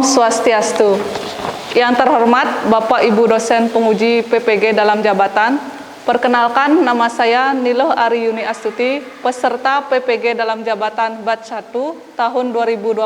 Swastiastu. Yang terhormat Bapak Ibu dosen penguji PPG dalam jabatan, perkenalkan nama saya Niloh Ari Yuni Astuti, peserta PPG dalam jabatan Batch 1 tahun 2025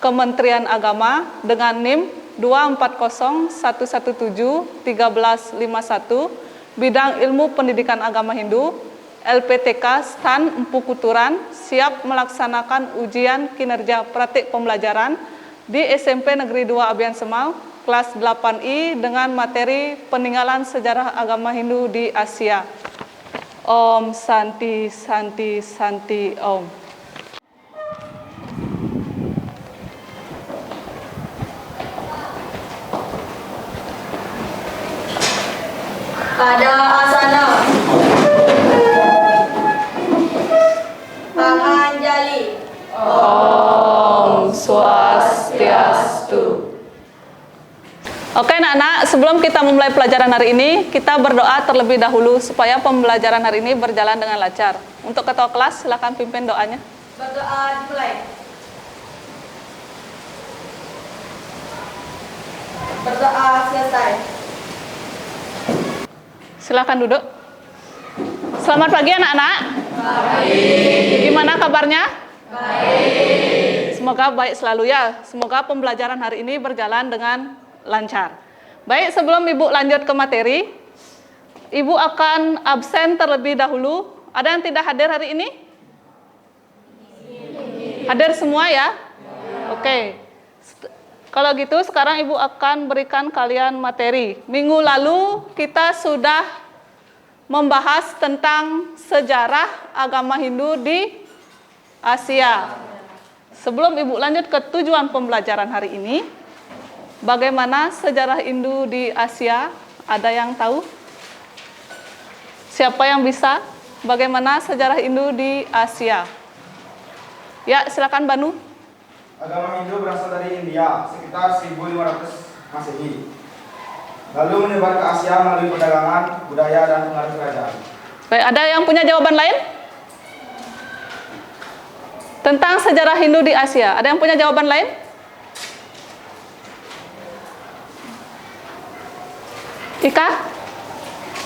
Kementerian Agama dengan NIM 24011171351 bidang ilmu pendidikan agama Hindu, LPTK STAN Empu Kuturan, siap melaksanakan ujian kinerja praktik pembelajaran di SMP Negeri 2 Abian Semal, kelas 8I dengan materi peninggalan sejarah agama Hindu di Asia. Om Santi Santi Santi Om. Pada asana tangan jali. Om Swastiastu. Oke anak-anak, sebelum kita memulai pelajaran hari ini, kita berdoa terlebih dahulu supaya pembelajaran hari ini berjalan dengan lancar. Untuk ketua kelas, silakan pimpin doanya. Berdoa dimulai. Berdoa selesai. Silakan duduk. Selamat pagi anak-anak. Baik. Gimana kabarnya? Baik. Semoga baik selalu ya. Semoga pembelajaran hari ini berjalan dengan lancar. Baik, sebelum Ibu lanjut ke materi, Ibu akan absen terlebih dahulu. Ada yang tidak hadir hari ini? Hadir semua ya? Oke. Kalau gitu sekarang Ibu akan berikan kalian materi. Minggu lalu kita sudah membahas tentang sejarah agama Hindu di Asia. Sebelum Ibu lanjut ke tujuan pembelajaran hari ini, bagaimana sejarah Hindu di Asia? Ada yang tahu? Siapa yang bisa? Bagaimana sejarah Hindu di Asia? Ya, silakan Banu. Agama Hindu berasal dari India sekitar 1500 Masehi. Lalu menyebar ke Asia melalui perdagangan, budaya, dan pengaruh kerajaan. Baik, ada yang punya jawaban lain? Tentang sejarah Hindu di Asia, ada yang punya jawaban lain? Ika?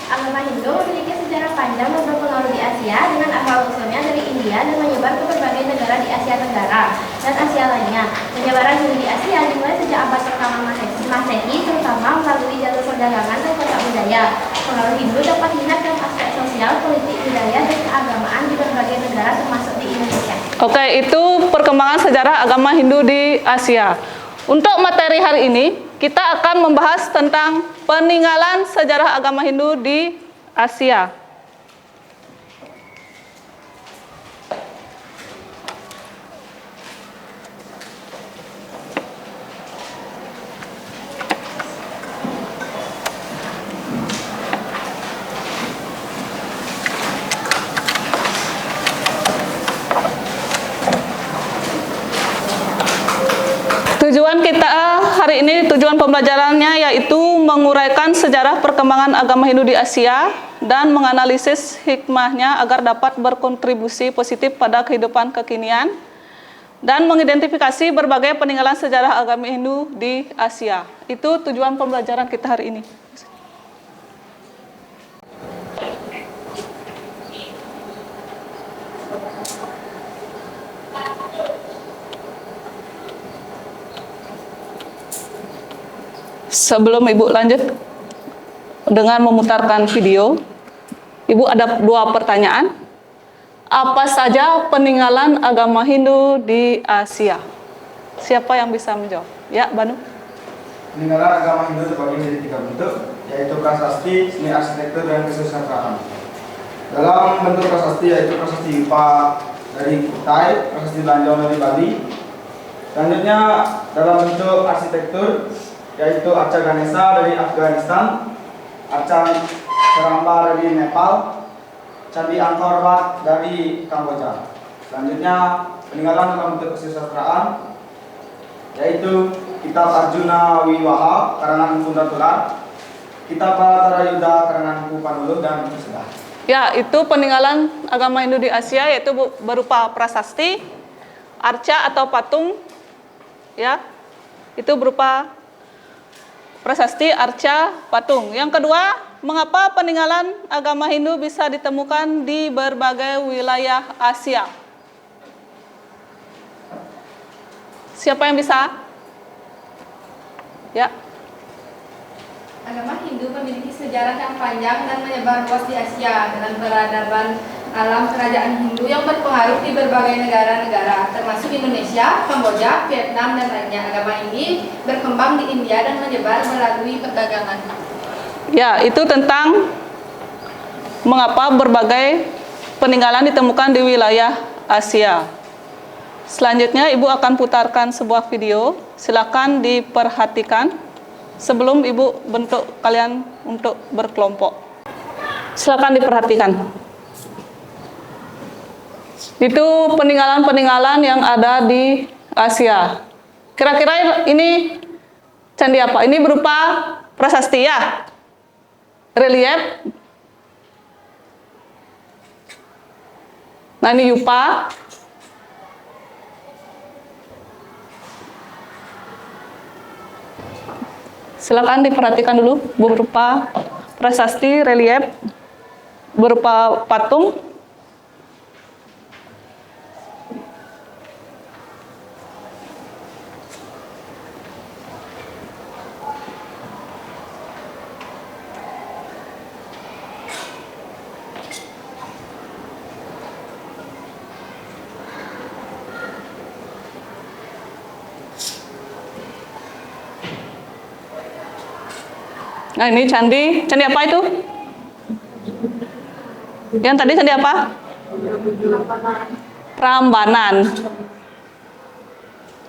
Agama Hindu memiliki sejarah panjang dan berpengaruh di Asia dengan asal-usulnya dari India dan menyebar ke berbagai negara di Asia Tenggara dan Asia lainnya. Penyebaran Hindu di Asia dimulai sejak abad pertama Masehi, terutama melalui jalur perdagangan dan kontak budaya. Pengaruh Hindu dapat dilihat dalam aspek sosial, politik, budaya, dan keagamaan di berbagai negara termasuk di Indonesia. Oke, itu perkembangan sejarah agama Hindu di Asia. Untuk materi hari ini, kita akan membahas tentang peninggalan sejarah agama Hindu di Asia. Tujuan kita hari ini, tujuan pembelajarannya yaitu menguraikan sejarah perkembangan agama Hindu di Asia dan menganalisis hikmahnya agar dapat berkontribusi positif pada kehidupan kekinian dan mengidentifikasi berbagai peninggalan sejarah agama Hindu di Asia. Itu tujuan pembelajaran kita hari ini. Sebelum Ibu lanjut dengan memutarkan video, Ibu ada dua pertanyaan. Apa saja peninggalan agama Hindu di Asia? Siapa yang bisa menjawab? Ya, Banu. Peninggalan agama Hindu terbagi menjadi 3 bentuk, yaitu prasasti, seni arsitektur, dan kesusastraan. Dalam bentuk prasasti yaitu prasasti Yupa dari Kutai, prasasti Lanjong dari Bali. Selanjutnya dalam bentuk arsitektur yaitu Arca Ganesha dari Afghanistan, Arca Seramba dari Nepal, Candi Angkor Wat dari Kamboja. Selanjutnya peninggalan dalam bentuk kesusastraan yaitu Kitab Arjuna Wiwaha karangan Empu Tular, Kitab Balatara Yuda karangan Empu Panulu, dan Sudah. Ya, itu peninggalan agama Hindu di Asia yaitu berupa prasasti, arca atau patung, ya, itu berupa prasasti arca patung. Yang kedua, mengapa peninggalan agama Hindu bisa ditemukan di berbagai wilayah Asia? Siapa yang bisa? Ya. Agama Hindu memiliki sejarah yang panjang dan menyebar luas di Asia dengan peradaban alam kerajaan Hindu yang berpengaruh di berbagai negara-negara, termasuk Indonesia, Kamboja, Vietnam, dan lainnya. Agama ini berkembang di India dan menyebar melalui perdagangan. Ya, itu tentang mengapa berbagai peninggalan ditemukan di wilayah Asia. Selanjutnya, Ibu akan putarkan sebuah video. Silakan diperhatikan sebelum Ibu bentuk kalian untuk berkelompok. Silakan diperhatikan. Itu peninggalan-peninggalan yang ada di Asia. Kira-kira ini candi apa? Ini berupa prasasti ya? Relief. Nah, ini yupa. Silakan diperhatikan dulu, berupa prasasti relief, berupa patung. Nah, ini candi apa itu? Yang tadi candi apa? Prambanan.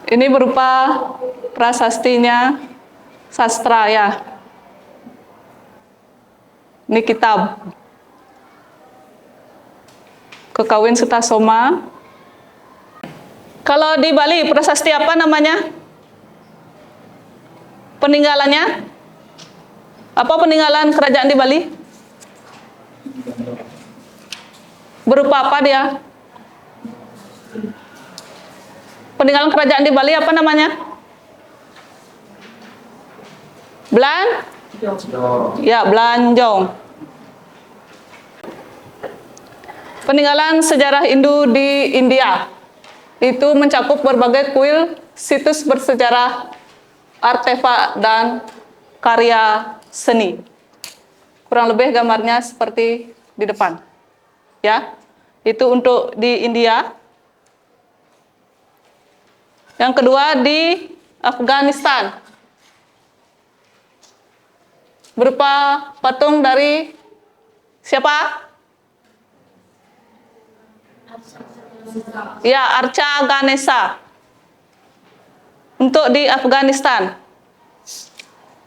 Ini berupa prasastinya sastra ya. Ini kitab. Kekawin Sutasoma. Kalau di Bali prasasti apa namanya? Peninggalannya? Apa peninggalan kerajaan di Bali? Berupa apa dia? Peninggalan kerajaan di Bali apa namanya? Ya, Blanjong. Peninggalan sejarah Hindu di India itu mencakup berbagai kuil, situs bersejarah, artefak, dan karya seni. Kurang lebih gambarnya seperti di depan. Ya. Itu untuk di India. Yang kedua di Afghanistan. Berupa patung dari siapa? Ya, Arca Ganesha. Untuk di Afghanistan.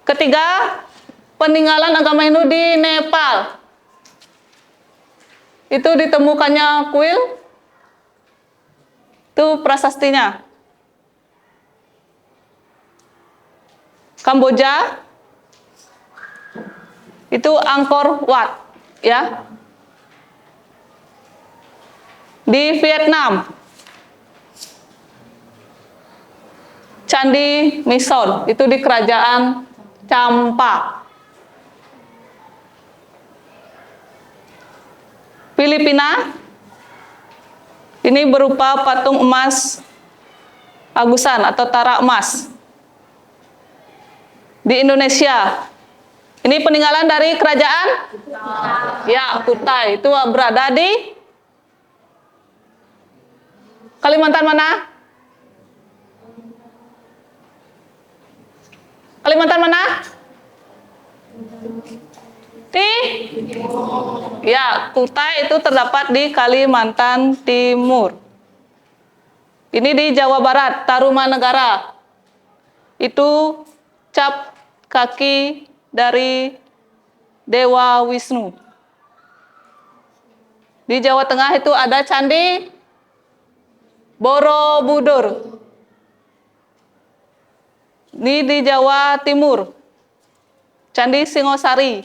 Ketiga, peninggalan agama Hindu di Nepal. Itu ditemukannya kuil. Itu prasastinya. Kamboja. Itu Angkor Wat, ya. Di Vietnam. Candi Mison, itu di kerajaan Champa. Filipina, ini berupa patung emas agusan atau tara emas. Di Indonesia, ini peninggalan dari kerajaan ya Kutai, itu berada di Kalimantan mana? Kalimantan mana? Ya, Kutai itu terdapat di Kalimantan Timur. Ini di Jawa Barat, Tarumanegara. Itu cap kaki dari Dewa Wisnu. Di Jawa Tengah itu ada Candi Borobudur. Ini di Jawa Timur, Candi Singosari.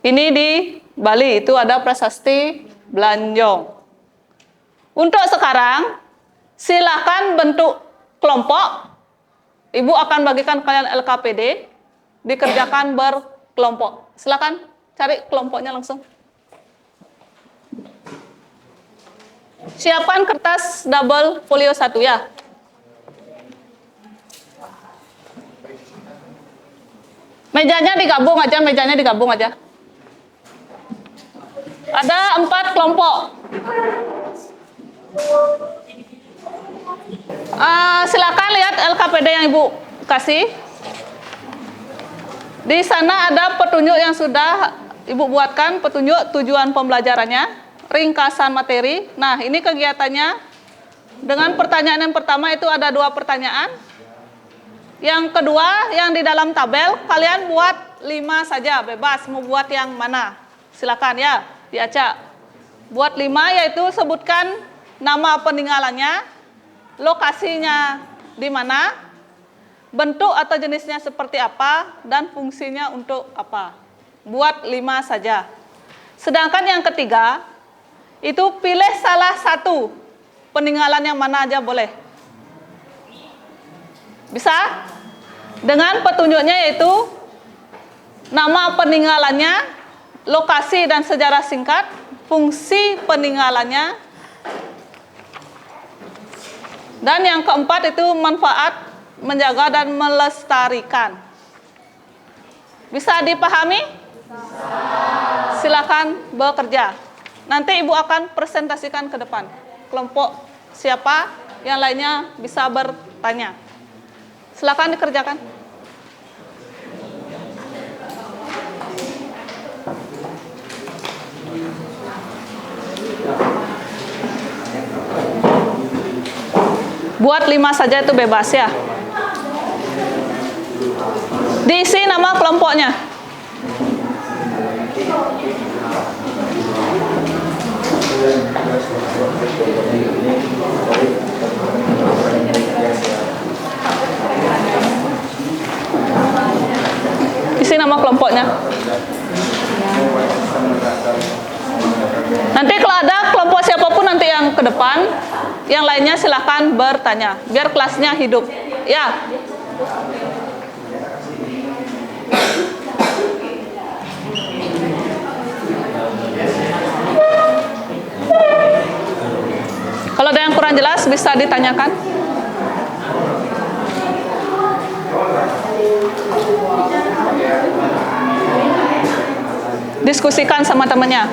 Ini di Bali, itu ada prasasti Blanjong. Untuk sekarang, Silakan bentuk kelompok. Ibu akan bagikan kalian LKPD, dikerjakan berkelompok. Silakan cari kelompoknya langsung. Siapkan kertas double folio 1 ya. Mejanya digabung aja. Ada 4 kelompok. Silakan lihat LKPD yang Ibu kasih. Di sana ada petunjuk yang sudah Ibu buatkan, petunjuk tujuan pembelajarannya, ringkasan materi. Nah, ini kegiatannya. Dengan pertanyaan yang pertama itu ada 2 pertanyaan. Yang kedua, yang di dalam tabel, kalian buat 5 saja, bebas mau buat yang mana. Silakan ya, diacak. Buat 5, yaitu sebutkan nama peninggalannya, lokasinya di mana, bentuk atau jenisnya seperti apa, dan fungsinya untuk apa. Buat 5 saja. Sedangkan yang ketiga, itu pilih salah satu peninggalan yang mana aja boleh. Bisa? Dengan petunjuknya yaitu nama peninggalannya, lokasi dan sejarah singkat, fungsi peninggalannya, dan yang keempat itu manfaat menjaga dan melestarikan. Bisa dipahami? Silakan bekerja. Nanti Ibu akan presentasikan ke depan. Kelompok siapa, yang lainnya bisa bertanya. Silakan dikerjakan. Buat 5 saja itu bebas ya. Diisi nama kelompoknya. Isi nama kelompoknya. Nanti kalau ada kelompok siapapun nanti yang ke depan, yang lainnya silahkan bertanya, biar kelasnya hidup. Ya. Kalau ada yang kurang jelas bisa ditanyakan. Diskusikan sama temannya.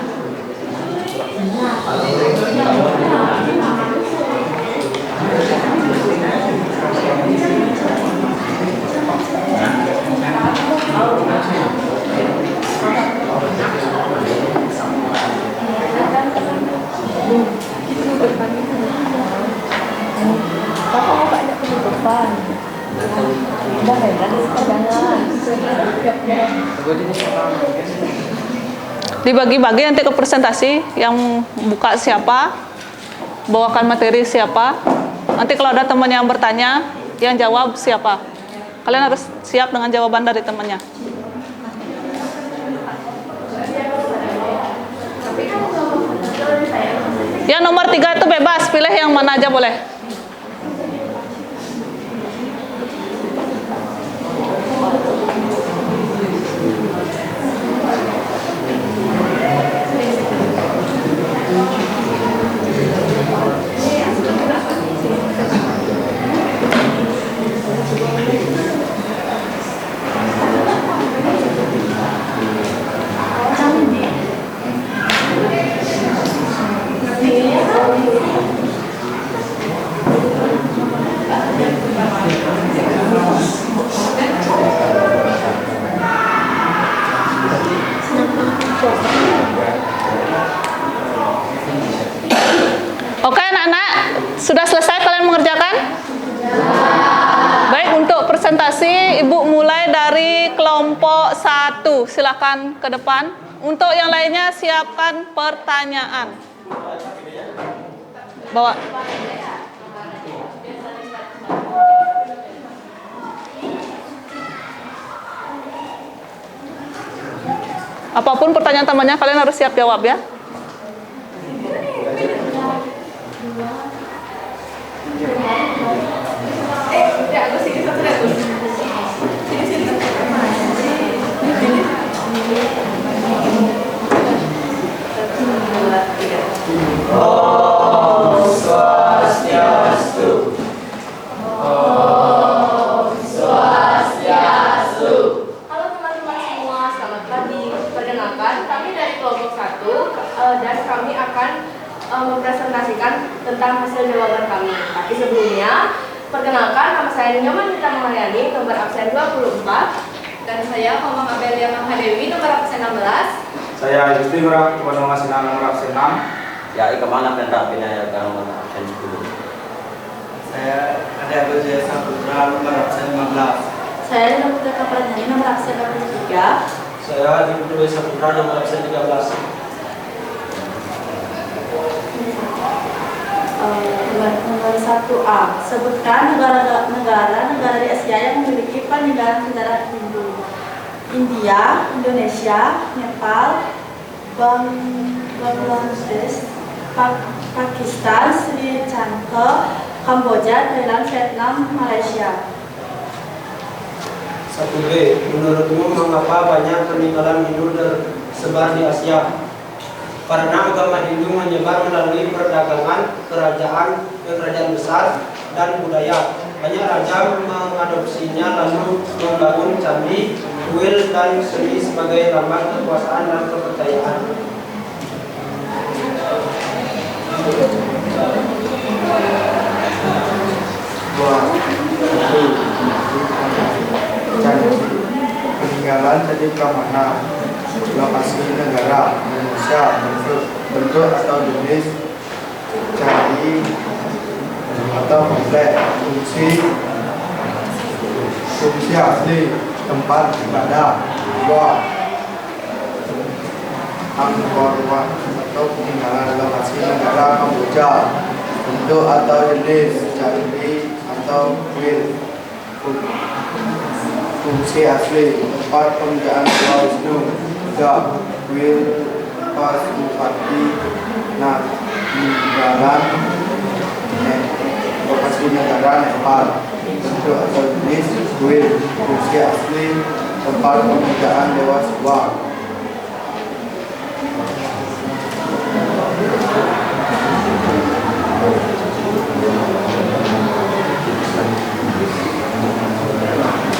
Dibagi-bagi nanti ke presentasi, yang buka siapa, bawakan materi siapa. Nanti kalau ada teman yang bertanya, yang jawab siapa. Kalian harus siap dengan jawaban dari temannya. Yang nomor 3 itu bebas, pilih yang mana aja boleh. Oke anak-anak, sudah selesai kalian mengerjakan? Baik, untuk presentasi Ibu mulai dari kelompok 1. Silakan ke depan. Untuk yang lainnya siapkan pertanyaan. Bawa. Apapun pertanyaan temannya, kalian harus siap jawab ya. dan kami akan mempresentasikan tentang hasil jawaban kami. Tapi sebelumnya, perkenalkan, nama saya Nyoman Nita Mahariani, nomor absen 24. Dan saya Komang Abelia Mahdewi, nomor absen 16. Saya Yusti Murah, Ketua Masina nomor absen 6. Ya, Ikemana Pendra Pinaya nomor absen 10. Saya Ade Abdul Jaya Saputra, nomor absen 15. Saya Nina Putri Kapradhani, nomor absen 23. Saya Adi Putri Saputra, nomor absen 13. Nomor 1A. Sebutkan negara di Asia yang memiliki peninggalan sejarah Hindu. India, Indonesia, Nepal, Bangladesh, Pakistan, Sri Lanka, Kamboja, Thailand, Vietnam, Malaysia. 1B. Menurutmu mengapa banyak peninggalan Hindu tersebar di Asia? Karena agama Hindu menyebar melalui perdagangan, kerajaan besar, dan budaya. Banyak raja mengadopsinya lalu membangun candi, kuil, dan seni sebagai lambang kekuasaan dan kepercayaan. Peninggalan jadi Pramana. Lokasi negara Indonesia, bentuk atau jenis candi atau komplek, fungsi asli, tempat ibadah, Angkor Wat atau peninggalan lokasi negara Kamboja, bentuk atau jenis candi atau kuil, fungsi asli, tempat pemujaan Dewa Wisnu, kuil Pasupati, peninggalan lokasi negara Nepal, bentuk atau jenis kuil, fungsi asli, tempat pemujaan Dewa Siwa.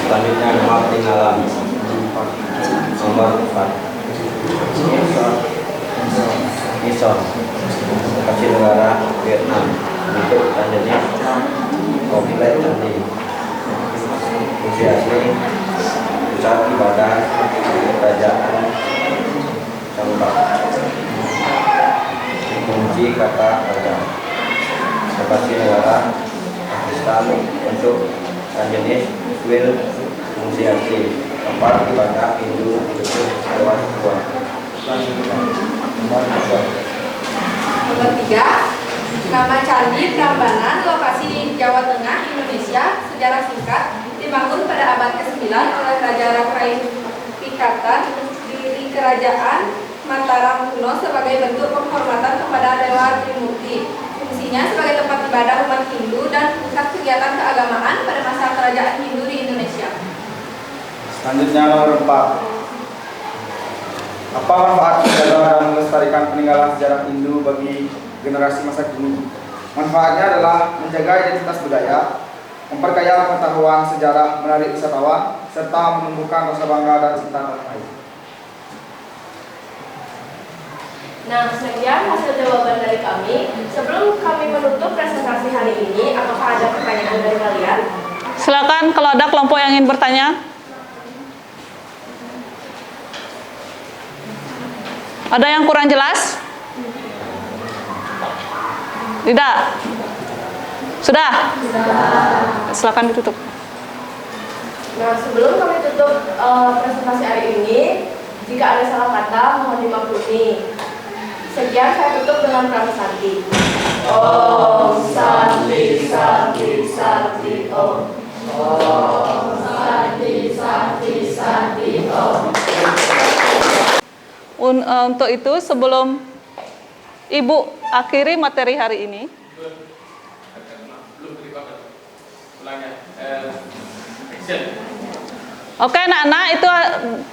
Selanjutnya nama peninggalan nomor 4. Mison, lokasi negara Vietnam, bentuk dan jenis komplek candi, fungsi asli, pusat ibadah kerajaan Sambak, kunci kata raja, lokasi negara Pakistan, bentuk dan jenis kuil, fungsi asli, tempat ibadah Hindu, bentuk hewan tua. Nomor 3, nama Candi Prambanan, lokasi Jawa Tengah, Indonesia, sejarah singkat, dibangun pada abad ke-9 oleh Raja Rakai Pikatan di Kerajaan Mataram kuno sebagai bentuk penghormatan kepada Dewa Trimurti. Fungsinya sebagai tempat ibadah umat Hindu dan pusat kegiatan keagamaan pada masa kerajaan Hindu di Indonesia. Selanjutnya nomor 4. Apa manfaat menjaga dan melestarikan peninggalan sejarah Hindu bagi generasi masa kini? Manfaatnya adalah menjaga identitas budaya, memperkaya pengetahuan sejarah, menarik wisatawan, serta menumbuhkan rasa bangga dan cinta tanah air. Nah, sekian hasil jawaban dari kami. Sebelum kami menutup presentasi hari ini, apakah ada pertanyaan dari kalian? Silakan kalau ada kelompok yang ingin bertanya. Ada yang kurang jelas? Tidak? Sudah? Silakan ditutup. Nah, sebelum kami tutup presentasi hari ini, jika ada salah kata, mohon dimaklumi. Sekian, saya tutup dengan Pramasanti. Om Santi Santi Santi Om. Om Santi Santi Santi Om. Untuk itu, sebelum Ibu akhiri materi hari ini, oke anak-anak, itu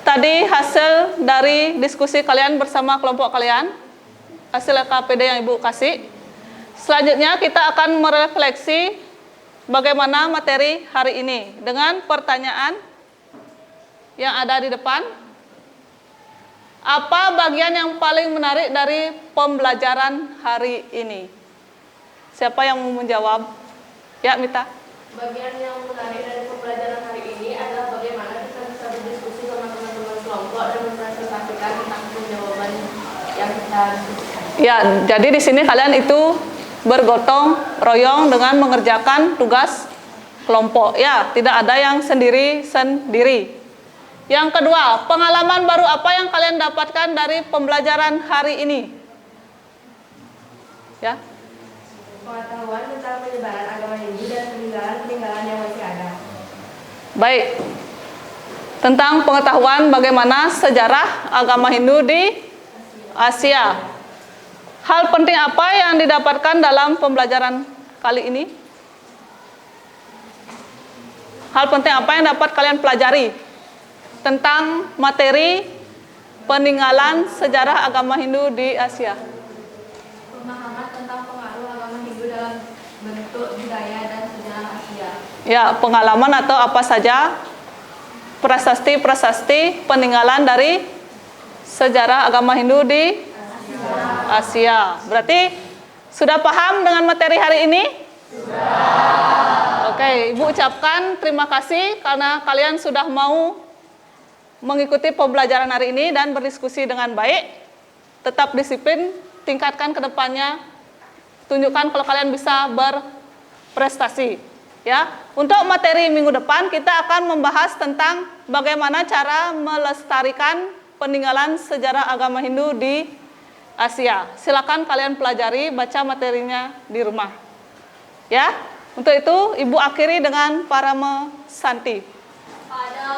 tadi hasil dari diskusi kalian bersama kelompok kalian, hasil KPD yang Ibu kasih. Selanjutnya kita akan merefleksi bagaimana materi hari ini dengan pertanyaan yang ada di depan. Apa bagian yang paling menarik dari pembelajaran hari ini? Siapa yang mau menjawab? Ya, Mita. Bagian yang menarik dari pembelajaran hari ini adalah bagaimana kita bisa berdiskusi sama teman-teman kelompok dan mempresentasikan tentang jawaban yang kita diskusikan. Ya, jadi di sini kalian itu bergotong royong dengan mengerjakan tugas kelompok. Ya, tidak ada yang sendiri-sendiri. Yang kedua, pengalaman baru apa yang kalian dapatkan dari pembelajaran hari ini? Ya. Pengetahuan tentang penyebaran agama Hindu dan peninggalan-peninggalan yang masih ada. Baik. Tentang pengetahuan bagaimana sejarah agama Hindu di Asia. Hal penting apa yang didapatkan dalam pembelajaran kali ini? Hal penting apa yang dapat kalian pelajari tentang materi peninggalan sejarah agama Hindu di Asia? Pemahaman tentang pengaruh agama Hindu dalam bentuk budaya dan sejarah Asia. Ya, pengalaman atau apa saja prasasti-prasasti peninggalan dari sejarah agama Hindu di Asia. Berarti sudah paham dengan materi hari ini? Sudah. Oke, Ibu ucapkan terima kasih karena kalian sudah mau mengikuti pembelajaran hari ini dan berdiskusi dengan baik. Tetap disiplin, tingkatkan ke depannya. Tunjukkan kalau kalian bisa berprestasi. Ya, untuk materi minggu depan kita akan membahas tentang bagaimana cara melestarikan peninggalan sejarah agama Hindu di Asia. Silakan kalian pelajari, baca materinya di rumah. Ya, untuk itu Ibu akhiri dengan Parama Santi. Pada